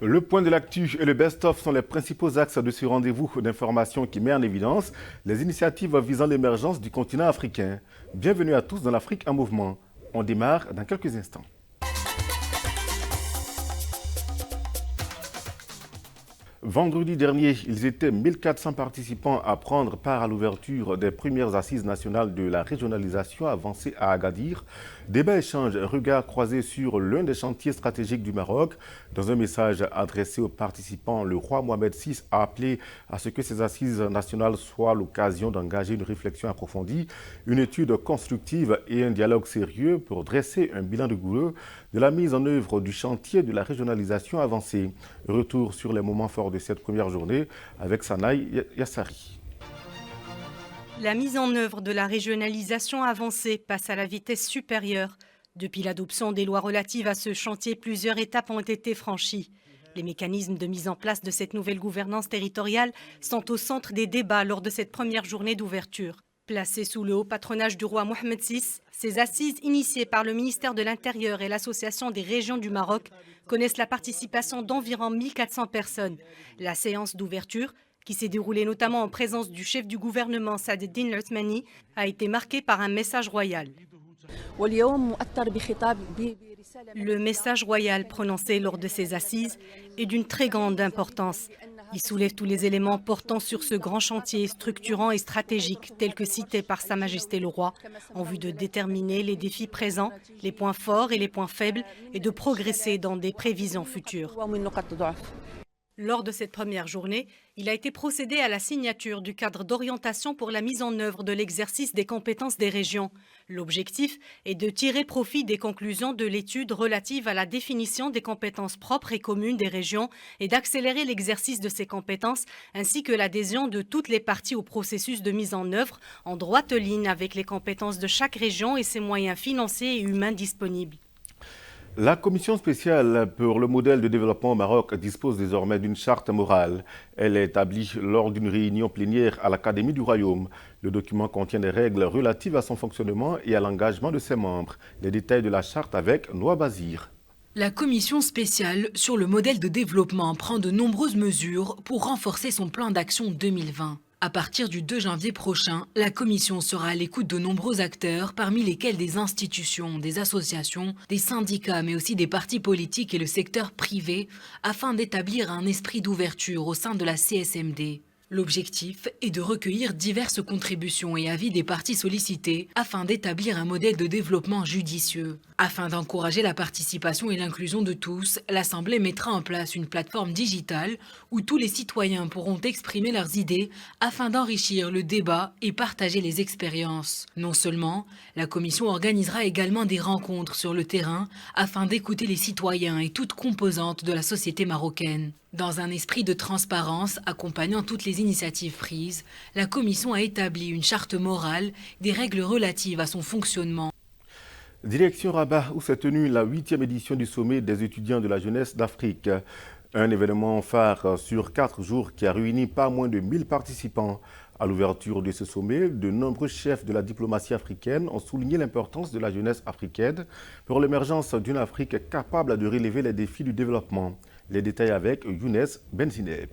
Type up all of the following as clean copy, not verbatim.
Le point de l'actu et le best-of sont les principaux axes de ce rendez-vous d'information qui met en évidence les initiatives visant l'émergence du continent africain. Bienvenue à tous dans l'Afrique en mouvement. On démarre dans quelques instants. Vendredi dernier, ils étaient 1400 participants à prendre part à l'ouverture des premières assises nationales de la régionalisation avancée à Agadir. Débat, échange, regard croisé sur l'un des chantiers stratégiques du Maroc. Dans un message adressé aux participants, le roi Mohamed VI a appelé à ce que ces assises nationales soient l'occasion d'engager une réflexion approfondie, une étude constructive et un dialogue sérieux pour dresser un bilan rigoureux de la mise en œuvre du chantier de la régionalisation avancée. Retour sur les moments forts de cette première journée avec Sanaï Yassari. La mise en œuvre de la régionalisation avancée passe à la vitesse supérieure. Depuis l'adoption des lois relatives à ce chantier, plusieurs étapes ont été franchies. Les mécanismes de mise en place de cette nouvelle gouvernance territoriale sont au centre des débats lors de cette première journée d'ouverture. Placées sous le haut patronage du roi Mohamed VI, ces assises initiées par le ministère de l'Intérieur et l'Association des régions du Maroc connaissent la participation d'environ 1400 personnes. La séance d'ouverture, qui s'est déroulée notamment en présence du chef du gouvernement Saad Eddine Othmani, a été marquée par un message royal. Le message royal prononcé lors de ces assises est d'une très grande importance. Il soulève tous les éléments portant sur ce grand chantier structurant et stratégique tel que cité par Sa Majesté le Roi, en vue de déterminer les défis présents, les points forts et les points faibles et de progresser dans des prévisions futures. Lors de cette première journée, il a été procédé à la signature du cadre d'orientation pour la mise en œuvre de l'exercice des compétences des régions. L'objectif est de tirer profit des conclusions de l'étude relative à la définition des compétences propres et communes des régions et d'accélérer l'exercice de ces compétences ainsi que l'adhésion de toutes les parties au processus de mise en œuvre en droite ligne avec les compétences de chaque région et ses moyens financiers et humains disponibles. La commission spéciale pour le modèle de développement au Maroc dispose désormais d'une charte morale. Elle est établie lors d'une réunion plénière à l'Académie du Royaume. Le document contient des règles relatives à son fonctionnement et à l'engagement de ses membres. Les détails de la charte avec Noa Bazir. La commission spéciale sur le modèle de développement prend de nombreuses mesures pour renforcer son plan d'action 2020. À partir du 2 janvier prochain, la Commission sera à l'écoute de nombreux acteurs, parmi lesquels des institutions, des associations, des syndicats, mais aussi des partis politiques et le secteur privé, afin d'établir un esprit d'ouverture au sein de la CSMD. L'objectif est de recueillir diverses contributions et avis des parties sollicitées afin d'établir un modèle de développement judicieux. Afin d'encourager la participation et l'inclusion de tous, l'Assemblée mettra en place une plateforme digitale où tous les citoyens pourront exprimer leurs idées afin d'enrichir le débat et partager les expériences. Non seulement, la Commission organisera également des rencontres sur le terrain afin d'écouter les citoyens et toutes composantes de la société marocaine. Dans un esprit de transparence accompagnant toutes les initiatives prises, la Commission a établi une charte morale, des règles relatives à son fonctionnement. Direction Rabat, où s'est tenue la 8e édition du sommet des étudiants de la jeunesse d'Afrique. Un événement phare sur 4 jours qui a réuni pas moins de 1000 participants. À l'ouverture de ce sommet, de nombreux chefs de la diplomatie africaine ont souligné l'importance de la jeunesse africaine pour l'émergence d'une Afrique capable de relever les défis du développement. Les détails avec Younes Benzineb.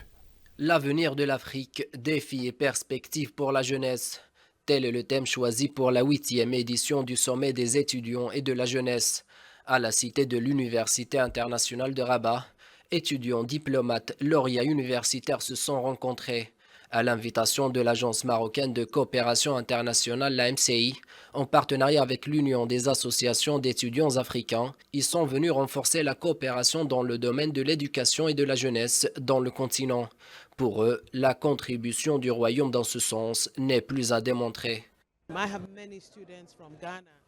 L'avenir de l'Afrique, défis et perspectives pour la jeunesse. Tel est le thème choisi pour la 8e édition du sommet des étudiants et de la jeunesse. À la cité de l'Université internationale de Rabat, étudiants, diplomates, lauréats universitaires se sont rencontrés. À l'invitation de l'Agence marocaine de coopération internationale, la MCI, en partenariat avec l'Union des associations d'étudiants africains, ils sont venus renforcer la coopération dans le domaine de l'éducation et de la jeunesse dans le continent. Pour eux, la contribution du Royaume dans ce sens n'est plus à démontrer.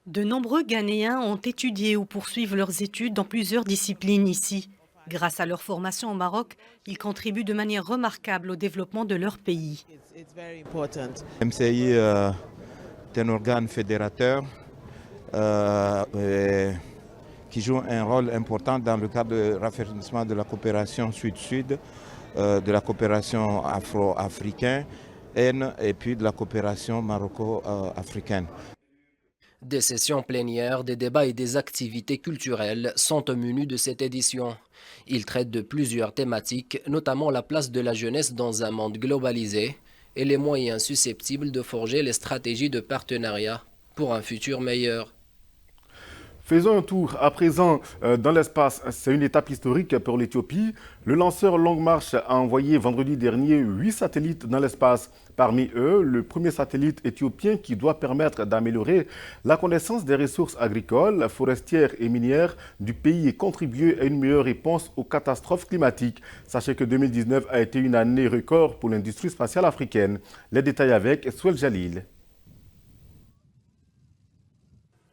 De nombreux Ghanéens ont étudié ou poursuivent leurs études dans plusieurs disciplines ici. Grâce à leur formation au Maroc, ils contribuent de manière remarquable au développement de leur pays. MCI est un organe fédérateur qui joue un rôle important dans le cadre de raffermissement de la coopération sud-sud, de la coopération afro-africaine et puis de la coopération maroco-africaine. Des sessions plénières, des débats et des activités culturelles sont au menu de cette édition. Ils traitent de plusieurs thématiques, notamment la place de la jeunesse dans un monde globalisé et les moyens susceptibles de forger les stratégies de partenariat pour un futur meilleur. Faisons un tour à présent dans l'espace. C'est une étape historique pour l'Éthiopie. Le lanceur Longue Marche a envoyé vendredi dernier 8 satellites dans l'espace. Parmi eux, le premier satellite éthiopien qui doit permettre d'améliorer la connaissance des ressources agricoles, forestières et minières du pays et contribuer à une meilleure réponse aux catastrophes climatiques. Sachez que 2019 a été une année record pour l'industrie spatiale africaine. Les détails avec Souel Jalil.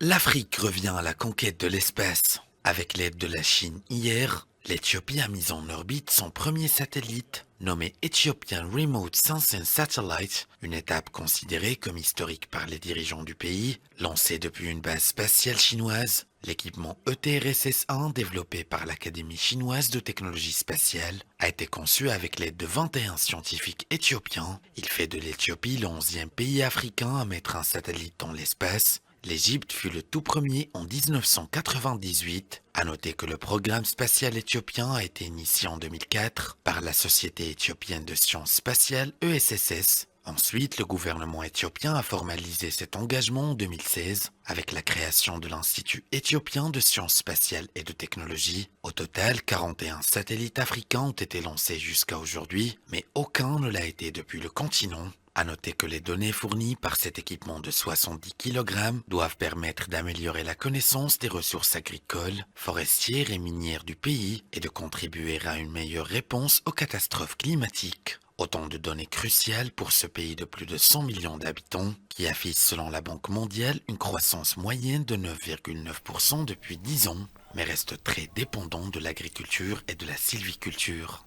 L'Afrique revient à la conquête de l'espace. Avec l'aide de la Chine hier, l'Éthiopie a mis en orbite son premier satellite, nommé Ethiopian Remote Sensing Satellite, une étape considérée comme historique par les dirigeants du pays. Lancé depuis une base spatiale chinoise, l'équipement ETRSS-1, développé par l'Académie chinoise de technologie spatiale, a été conçu avec l'aide de 21 scientifiques éthiopiens. Il fait de l'Éthiopie le 11e pays africain à mettre un satellite dans l'espace. L'Égypte fut le tout premier en 1998. À noter que le programme spatial éthiopien a été initié en 2004 par la Société éthiopienne de sciences spatiales ESSS. Ensuite, le gouvernement éthiopien a formalisé cet engagement en 2016 avec la création de l'Institut éthiopien de sciences spatiales et de technologie. Au total, 41 satellites africains ont été lancés jusqu'à aujourd'hui, mais aucun ne l'a été depuis le continent. À noter que les données fournies par cet équipement de 70 kg doivent permettre d'améliorer la connaissance des ressources agricoles, forestières et minières du pays et de contribuer à une meilleure réponse aux catastrophes climatiques. Autant de données cruciales pour ce pays de plus de 100 millions d'habitants qui affiche selon la Banque mondiale une croissance moyenne de 9,9% depuis 10 ans, mais reste très dépendant de l'agriculture et de la sylviculture.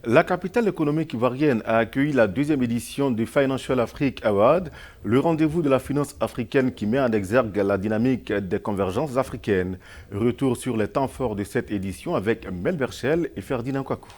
La capitale économique ivoirienne a accueilli la deuxième édition du Financial Afrique Award, le rendez-vous de la finance africaine qui met en exergue la dynamique des convergences africaines. Retour sur les temps forts de cette édition avec Mel Berchel et Ferdinand Kwaku.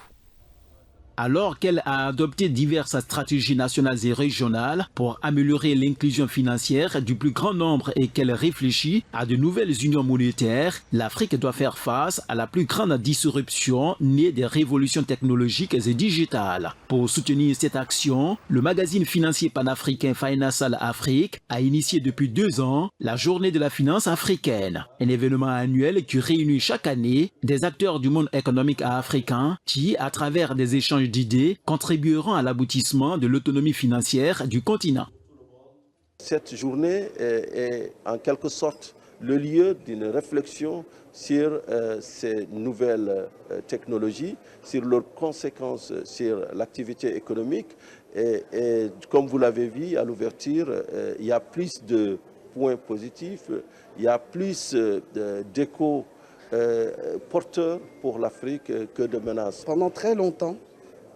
Alors qu'elle a adopté diverses stratégies nationales et régionales pour améliorer l'inclusion financière du plus grand nombre et qu'elle réfléchit à de nouvelles unions monétaires, l'Afrique doit faire face à la plus grande disruption née des révolutions technologiques et digitales. Pour soutenir cette action, le magazine financier panafricain Financial Afrique a initié depuis 2 ans la Journée de la finance africaine, un événement annuel qui réunit chaque année des acteurs du monde économique africain qui, à travers des échanges d'idées, contribueront à l'aboutissement de l'autonomie financière du continent. Cette journée est en quelque sorte le lieu d'une réflexion sur ces nouvelles technologies, sur leurs conséquences sur l'activité économique. Et comme vous l'avez vu à l'ouverture, il y a plus de points positifs, il y a plus d'échos porteurs pour l'Afrique que de menaces. Pendant très longtemps,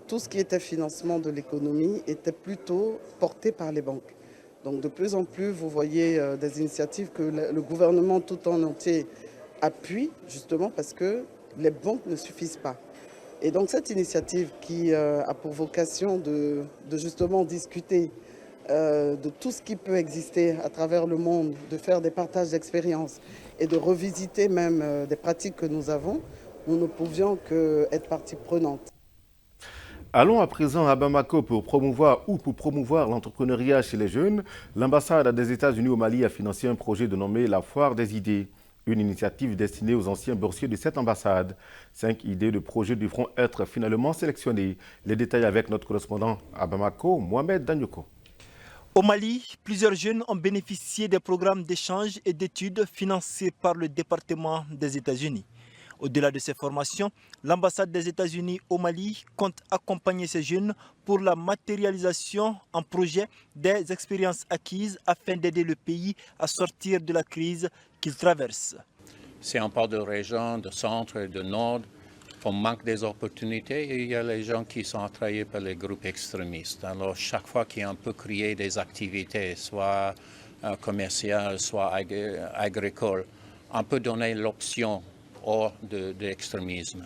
tout ce qui était financement de l'économie était plutôt porté par les banques. Donc de plus en plus, vous voyez des initiatives que le gouvernement tout en entier appuie, justement parce que les banques ne suffisent pas. Et donc cette initiative qui a pour vocation de justement discuter de tout ce qui peut exister à travers le monde, de faire des partages d'expériences et de revisiter même des pratiques que nous avons, nous ne pouvions qu'être partie prenante. Allons à présent à Bamako pour promouvoir l'entrepreneuriat chez les jeunes. L'ambassade des États-Unis au Mali a financé un projet dénommé la Foire des idées, une initiative destinée aux anciens boursiers de cette ambassade. 5 idées de projets devront être finalement sélectionnées. Les détails avec notre correspondant à Bamako, Mohamed Danyoko. Au Mali, plusieurs jeunes ont bénéficié des programmes d'échange et d'études financés par le département des États-Unis. Au-delà de ces formations, l'ambassade des États-Unis au Mali compte accompagner ces jeunes pour la matérialisation en projet des expériences acquises afin d'aider le pays à sortir de la crise qu'il traverse. C'est un peu de région, de centre et de nord. On manque des opportunités et il y a les gens qui sont attrayés par les groupes extrémistes. Alors chaque fois qu'on peut créer des activités, soit commerciales, soit agricoles, on peut donner l'option hors de l'extrémisme.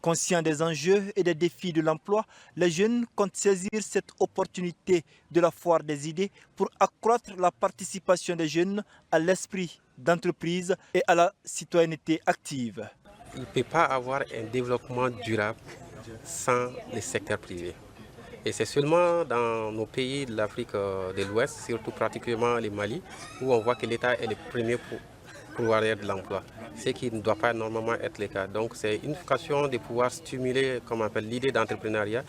Conscients des enjeux et des défis de l'emploi, les jeunes comptent saisir cette opportunité de la foire des idées pour accroître la participation des jeunes à l'esprit d'entreprise et à la citoyenneté active. Il ne peut pas avoir un développement durable sans le secteur privé. Et c'est seulement dans nos pays de l'Afrique de l'Ouest, surtout particulièrement le Mali, où on voit que l'État est le premier pourvoyeur de l'emploi, ce qui ne doit pas normalement être le cas. Donc c'est une occasion de pouvoir stimuler, comme on appelle, l'idée d'entrepreneuriat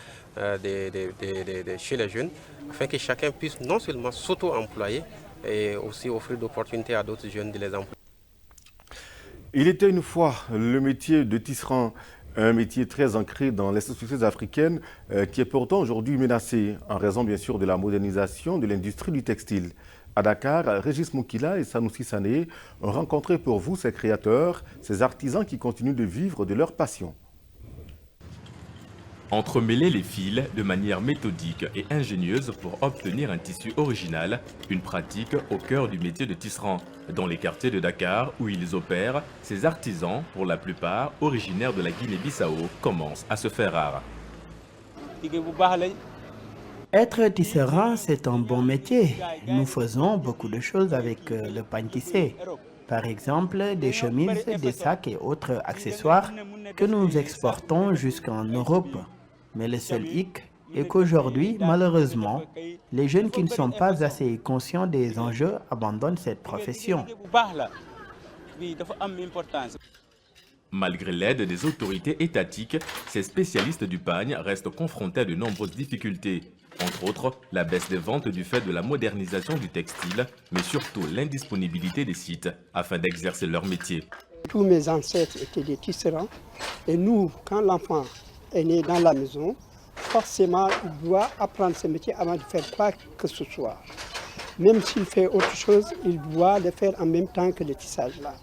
chez les jeunes, afin que chacun puisse non seulement s'auto-employer, et aussi offrir d'opportunités à d'autres jeunes de les employer. Il était une fois le métier de tisserand, un métier très ancré dans les sociétés africaines qui est pourtant aujourd'hui menacé en raison bien sûr de la modernisation de l'industrie du textile. À Dakar, Régis Moukila et Sanoussi Sané ont rencontré pour vous ces créateurs, ces artisans qui continuent de vivre de leur passion. Entremêler les fils de manière méthodique et ingénieuse pour obtenir un tissu original, une pratique au cœur du métier de tisserand. Dans les quartiers de Dakar où ils opèrent, ces artisans, pour la plupart originaires de la Guinée-Bissau, commencent à se faire rares. Être tisserand, c'est un bon métier. Nous faisons beaucoup de choses avec le pain tissé. Par exemple, des chemises, des sacs et autres accessoires que nous exportons jusqu'en Europe. Mais le seul hic est qu'aujourd'hui, malheureusement, les jeunes qui ne sont pas assez conscients des enjeux abandonnent cette profession. Malgré l'aide des autorités étatiques, ces spécialistes du pagne restent confrontés à de nombreuses difficultés. Entre autres, la baisse des ventes du fait de la modernisation du textile, mais surtout l'indisponibilité des sites afin d'exercer leur métier. Tous mes ancêtres étaient des tisserands et nous, quand l'enfant est né dans la maison, forcément il doit apprendre ce métier avant de faire quoi que ce soit. Même s'il fait autre chose, il doit le faire en même temps que le tissage là.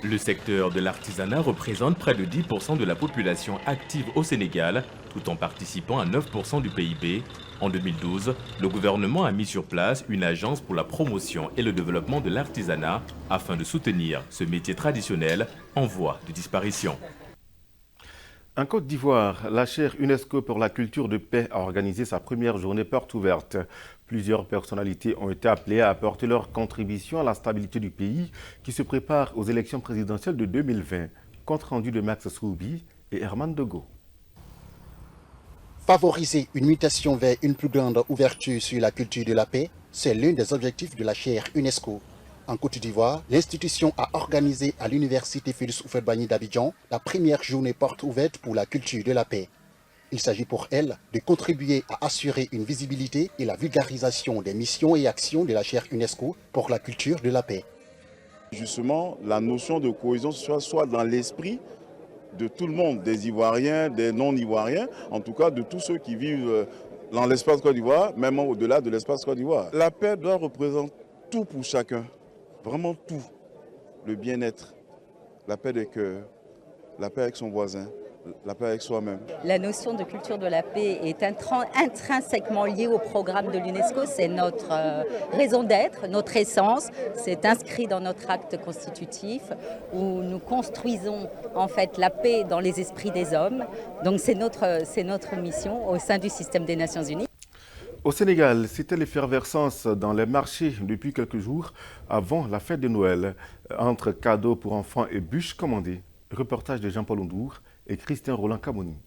Le secteur de l'artisanat représente près de 10% de la population active au Sénégal, tout en participant à 9% du PIB. En 2012, le gouvernement a mis sur place une agence pour la promotion et le développement de l'artisanat afin de soutenir ce métier traditionnel en voie de disparition. En Côte d'Ivoire, la chaire UNESCO pour la culture de paix a organisé sa première journée porte ouverte. Plusieurs personnalités ont été appelées à apporter leur contribution à la stabilité du pays qui se prépare aux élections présidentielles de 2020. Compte rendu de Max Soubi et Herman Dego. Favoriser une mutation vers une plus grande ouverture sur la culture de la paix, c'est l'un des objectifs de la chaire UNESCO. En Côte d'Ivoire, l'institution a organisé à l'université Félix Houphouët-Boigny d'Abidjan la première journée porte ouverte pour la culture de la paix. Il s'agit pour elle de contribuer à assurer une visibilité et la vulgarisation des missions et actions de la chaire UNESCO pour la culture de la paix. Justement, la notion de cohésion soit dans l'esprit de tout le monde, des Ivoiriens, des non-Ivoiriens, en tout cas de tous ceux qui vivent dans l'espace Côte d'Ivoire, même au-delà de l'espace Côte d'Ivoire. La paix doit représenter tout pour chacun, vraiment tout. Le bien-être, la paix des cœurs, la paix avec son voisin, la paix avec soi-même. La notion de culture de la paix est intrinsèquement liée au programme de l'UNESCO. C'est notre raison d'être, notre essence. C'est inscrit dans notre acte constitutif où nous construisons en fait la paix dans les esprits des hommes. Donc c'est notre mission au sein du système des Nations Unies. Au Sénégal, c'était l'effervescence dans les marchés depuis quelques jours avant la fête de Noël, entre cadeaux pour enfants et bûches commandées. Reportage de Jean-Paul Ondour et Christian Roland Camoni.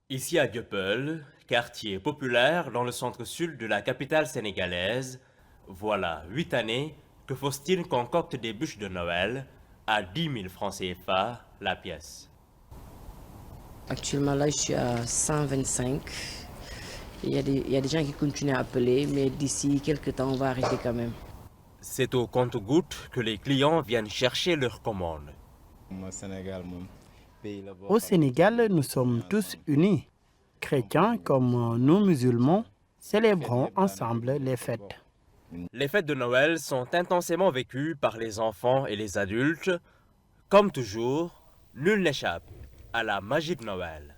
Ici à Dieuppeul, quartier populaire dans le centre-sud de la capitale sénégalaise, voilà 8 années que Faustine concocte des bûches de Noël à 10 000 francs CFA la pièce. Actuellement là, je suis à 125. Il y a des gens qui continuent à appeler, mais d'ici quelques temps, on va arrêter quand même. C'est au compte-gouttes que les clients viennent chercher leurs commandes. Au Sénégal, nous sommes tous unis. Chrétiens comme nous musulmans, célébrons ensemble les fêtes. Les fêtes de Noël sont intensément vécues par les enfants et les adultes. Comme toujours, nul n'échappe à la magie de Noël.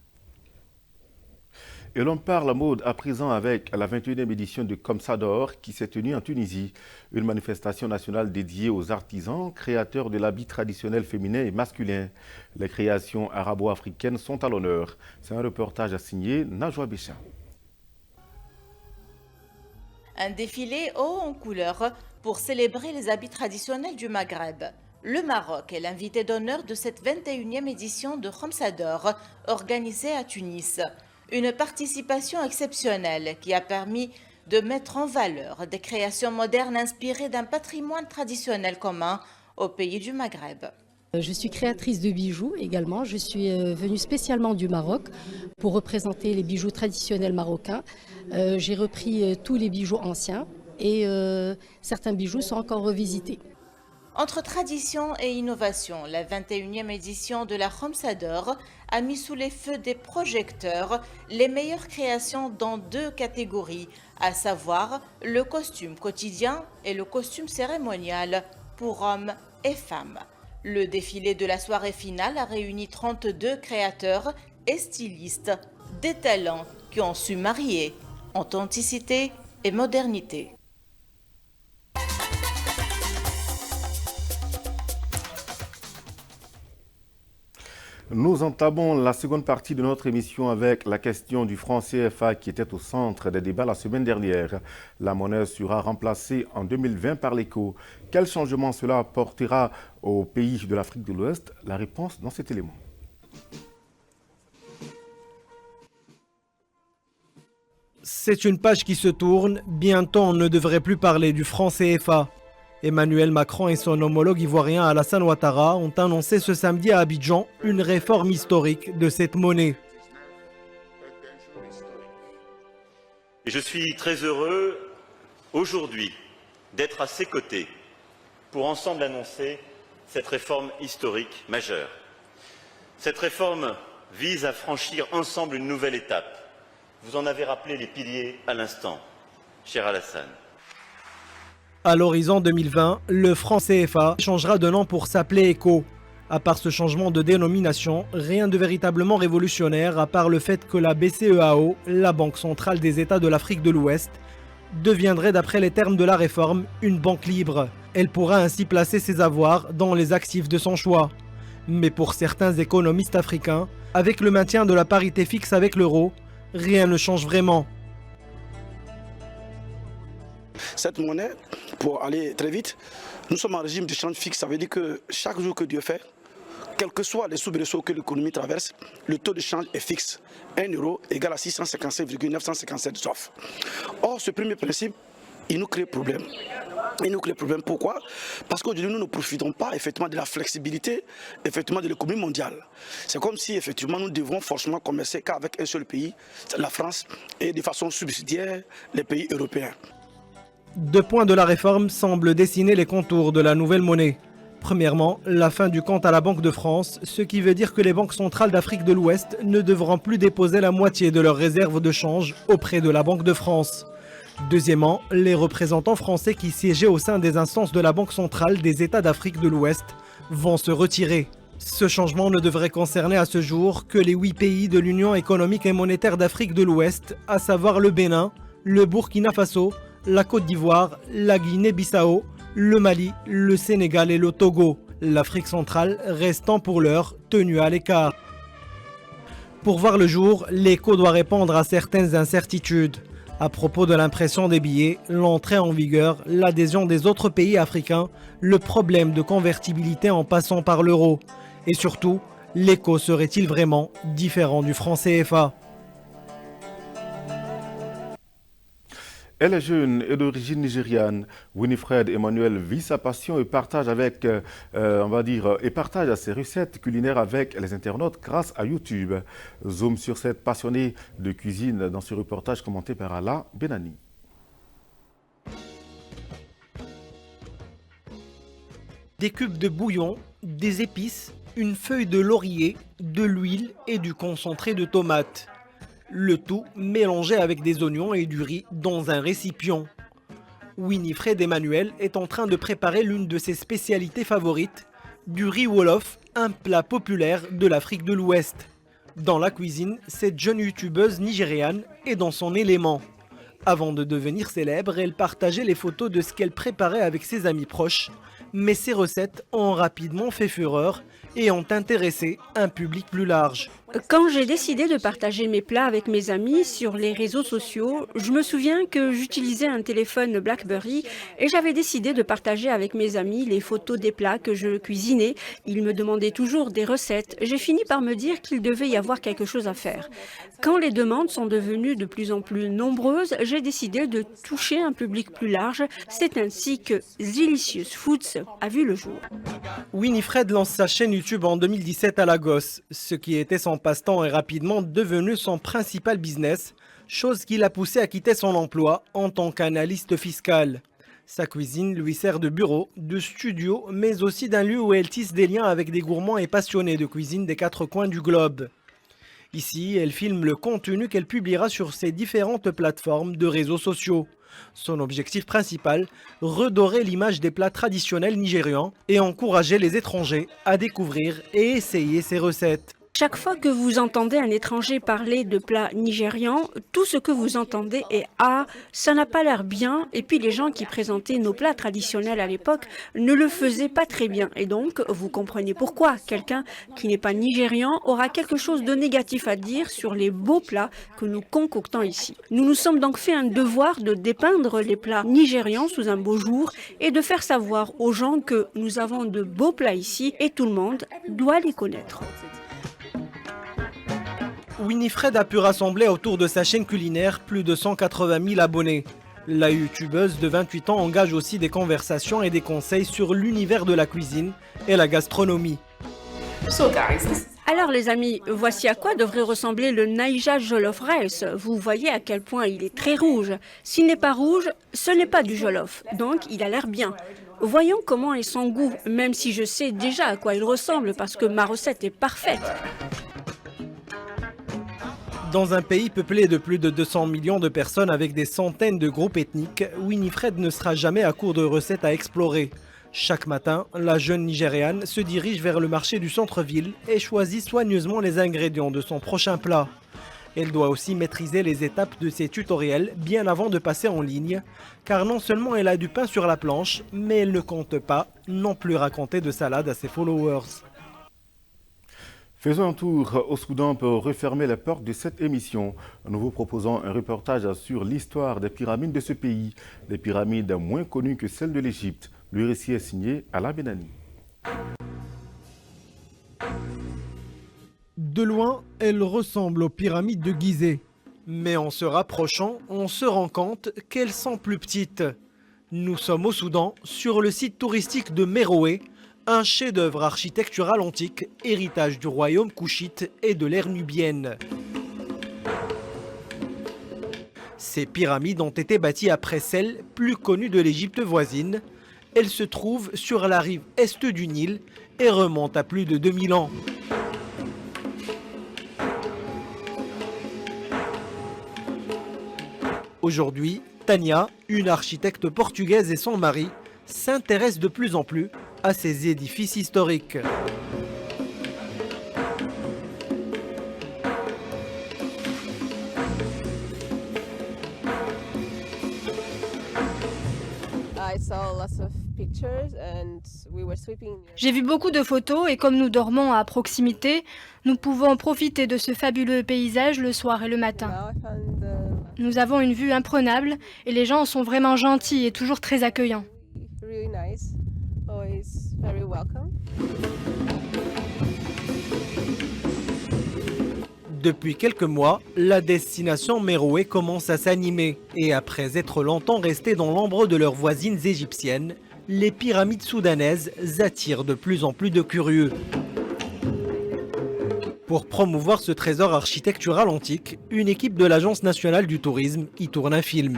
Et l'on parle mode à présent avec la 21e édition de Komsador qui s'est tenue en Tunisie. Une manifestation nationale dédiée aux artisans, créateurs de l'habit traditionnel féminin et masculin. Les créations arabo-africaines sont à l'honneur. C'est un reportage à signer Najwa Bécha. Un défilé haut en couleurs pour célébrer les habits traditionnels du Maghreb. Le Maroc est l'invité d'honneur de cette 21e édition de Komsador organisée à Tunis. Une participation exceptionnelle qui a permis de mettre en valeur des créations modernes inspirées d'un patrimoine traditionnel commun au pays du Maghreb. Je suis créatrice de bijoux également. Je suis venue spécialement du Maroc pour représenter les bijoux traditionnels marocains. J'ai repris tous les bijoux anciens et certains bijoux sont encore revisités. Entre tradition et innovation, la 21e édition de la Komsador a mis sous les feux des projecteurs les meilleures créations dans deux catégories, à savoir le costume quotidien et le costume cérémonial pour hommes et femmes. Le défilé de la soirée finale a réuni 32 créateurs et stylistes, des talents qui ont su marier authenticité et modernité. Nous entamons la seconde partie de notre émission avec la question du franc CFA qui était au centre des débats la semaine dernière. La monnaie sera remplacée en 2020 par l'éco. Quel changement cela apportera aux pays de l'Afrique de l'Ouest? La réponse dans cet élément. C'est une page qui se tourne. Bientôt, on ne devrait plus parler du franc CFA. Emmanuel Macron et son homologue ivoirien Alassane Ouattara ont annoncé ce samedi à Abidjan une réforme historique de cette monnaie. Et je suis très heureux aujourd'hui d'être à ses côtés pour ensemble annoncer cette réforme historique majeure. Cette réforme vise à franchir ensemble une nouvelle étape. Vous en avez rappelé les piliers à l'instant, cher Alassane. À l'horizon 2020, le franc CFA changera de nom pour s'appeler ECO. À part ce changement de dénomination, rien de véritablement révolutionnaire à part le fait que la BCEAO, la Banque centrale des États de l'Afrique de l'Ouest, deviendrait d'après les termes de la réforme une banque libre. Elle pourra ainsi placer ses avoirs dans les actifs de son choix. Mais pour certains économistes africains, avec le maintien de la parité fixe avec l'euro, rien ne change vraiment. Cette monnaie, pour aller très vite, nous sommes en régime de change fixe. Ça veut dire que chaque jour que Dieu fait, quels que soient les soubresauts que l'économie traverse, le taux de change est fixe. 1 euro égale à 657,957 soif. Or, ce premier principe, il nous crée problème. Il nous crée problème. Pourquoi? Parce qu'aujourd'hui, nous ne profitons pas effectivement de la flexibilité effectivement de l'économie mondiale. C'est comme si effectivement nous devons forcément commercer qu'avec un seul pays, la France, et de façon subsidiaire les pays européens. Deux points de la réforme semblent dessiner les contours de la nouvelle monnaie. Premièrement, la fin du compte à la Banque de France, ce qui veut dire que les banques centrales d'Afrique de l'Ouest ne devront plus déposer la moitié de leurs réserves de change auprès de la Banque de France. Deuxièmement, les représentants français qui siégeaient au sein des instances de la Banque centrale des États d'Afrique de l'Ouest vont se retirer. Ce changement ne devrait concerner à ce jour que les 8 pays de l'Union économique et monétaire d'Afrique de l'Ouest, à savoir le Bénin, le Burkina Faso, la Côte d'Ivoire, la Guinée-Bissau, le Mali, le Sénégal et le Togo. L'Afrique centrale restant pour l'heure tenue à l'écart. Pour voir le jour, l'éco doit répondre à certaines incertitudes. À propos de l'impression des billets, l'entrée en vigueur, l'adhésion des autres pays africains, le problème de convertibilité en passant par l'euro. Et surtout, l'éco serait-il vraiment différent du franc CFA ? Elle est jeune et d'origine nigériane. Winifred Emmanuel vit sa passion et partage partage ses recettes culinaires avec les internautes grâce à YouTube. Zoom sur cette passionnée de cuisine dans ce reportage commenté par Ala Benani. Des cubes de bouillon, des épices, une feuille de laurier, de l'huile et du concentré de tomate. Le tout mélangé avec des oignons et du riz dans un récipient. Winifred Emmanuel est en train de préparer l'une de ses spécialités favorites, du riz wolof, un plat populaire de l'Afrique de l'Ouest. Dans la cuisine, cette jeune youtubeuse nigériane est dans son élément. Avant de devenir célèbre, elle partageait les photos de ce qu'elle préparait avec ses amis proches. Mais ces recettes ont rapidement fait fureur et ont intéressé un public plus large. Quand j'ai décidé de partager mes plats avec mes amis sur les réseaux sociaux, je me souviens que j'utilisais un téléphone BlackBerry et j'avais décidé de partager avec mes amis les photos des plats que je cuisinais. Ils me demandaient toujours des recettes. J'ai fini par me dire qu'il devait y avoir quelque chose à faire. Quand les demandes sont devenues de plus en plus nombreuses, j'ai décidé de toucher un public plus large. C'est ainsi que Zilicious Foods a vu le jour. Winifred lance sa chaîne YouTube en 2017 à Lagos. Ce qui était son passe-temps est rapidement devenu son principal business, chose qui l'a poussé à quitter son emploi en tant qu'analyste fiscal. Sa cuisine lui sert de bureau, de studio, mais aussi d'un lieu où elle tisse des liens avec des gourmands et passionnés de cuisine des quatre coins du globe. Ici, elle filme le contenu qu'elle publiera sur ses différentes plateformes de réseaux sociaux. Son objectif principal, redorer l'image des plats traditionnels nigérians et encourager les étrangers à découvrir et essayer ses recettes. Chaque fois que vous entendez un étranger parler de plats nigérians, tout ce que vous entendez est « Ah, ça n'a pas l'air bien » et puis les gens qui présentaient nos plats traditionnels à l'époque ne le faisaient pas très bien. Et donc, vous comprenez pourquoi quelqu'un qui n'est pas nigérian aura quelque chose de négatif à dire sur les beaux plats que nous concoctons ici. Nous nous sommes donc fait un devoir de dépeindre les plats nigérians sous un beau jour et de faire savoir aux gens que nous avons de beaux plats ici et tout le monde doit les connaître. Winifred a pu rassembler autour de sa chaîne culinaire plus de 180 000 abonnés. La youtubeuse de 28 ans engage aussi des conversations et des conseils sur l'univers de la cuisine et la gastronomie. Alors les amis, voici à quoi devrait ressembler le Naija Jollof Rice. Vous voyez à quel point il est très rouge. S'il n'est pas rouge, ce n'est pas du jollof, donc il a l'air bien. Voyons comment est son goût, même si je sais déjà à quoi il ressemble parce que ma recette est parfaite. Dans un pays peuplé de plus de 200 millions de personnes avec des centaines de groupes ethniques, Winifred ne sera jamais à court de recettes à explorer. Chaque matin, la jeune Nigériane se dirige vers le marché du centre-ville et choisit soigneusement les ingrédients de son prochain plat. Elle doit aussi maîtriser les étapes de ses tutoriels bien avant de passer en ligne, car non seulement elle a du pain sur la planche, mais elle ne compte pas non plus raconter de salade à ses followers. Faisons un tour au Soudan pour refermer les portes de cette émission. Nous vous proposons un reportage sur l'histoire des pyramides de ce pays, des pyramides moins connues que celles de l'Égypte. Le récit est signé Ala Benani. De loin, elles ressemblent aux pyramides de Gizeh. Mais en se rapprochant, on se rend compte qu'elles sont plus petites. Nous sommes au Soudan, sur le site touristique de Méroé, un chef-d'œuvre architectural antique, héritage du royaume couchite et de l'ère nubienne. Ces pyramides ont été bâties après celles plus connues de l'Égypte voisine. Elles se trouvent sur la rive est du Nil et remontent à plus de 2000 ans. Aujourd'hui, Tania, une architecte portugaise et son mari, s'intéressent de plus en plus à ces édifices historiques. J'ai vu beaucoup de photos et comme nous dormons à proximité, nous pouvons profiter de ce fabuleux paysage le soir et le matin. Nous avons une vue imprenable et les gens sont vraiment gentils et toujours très accueillants. Depuis quelques mois, la destination Méroé commence à s'animer. Et après être longtemps restés dans l'ombre de leurs voisines égyptiennes, les pyramides soudanaises attirent de plus en plus de curieux. Pour promouvoir ce trésor architectural antique, une équipe de l'Agence nationale du tourisme y tourne un film.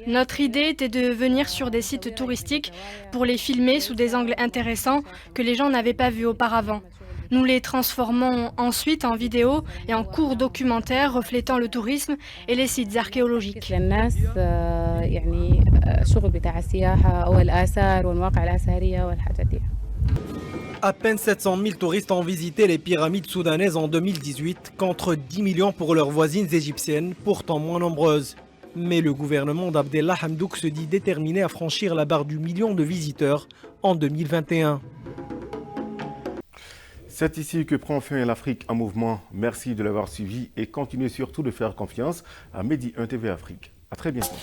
Notre idée était de venir sur des sites touristiques pour les filmer sous des angles intéressants que les gens n'avaient pas vus auparavant. Nous les transformons ensuite en vidéos et en courts documentaires reflétant le tourisme et les sites archéologiques. À peine 700 000 touristes ont visité les pyramides soudanaises en 2018, contre 10 millions pour leurs voisines égyptiennes, pourtant moins nombreuses. Mais le gouvernement d'Abdellah Hamdouk se dit déterminé à franchir la barre du million de visiteurs en 2021. C'est ici que prend fin l'Afrique en mouvement. Merci de l'avoir suivi et continuez surtout de faire confiance à Medi 1 TV Afrique. À très bientôt.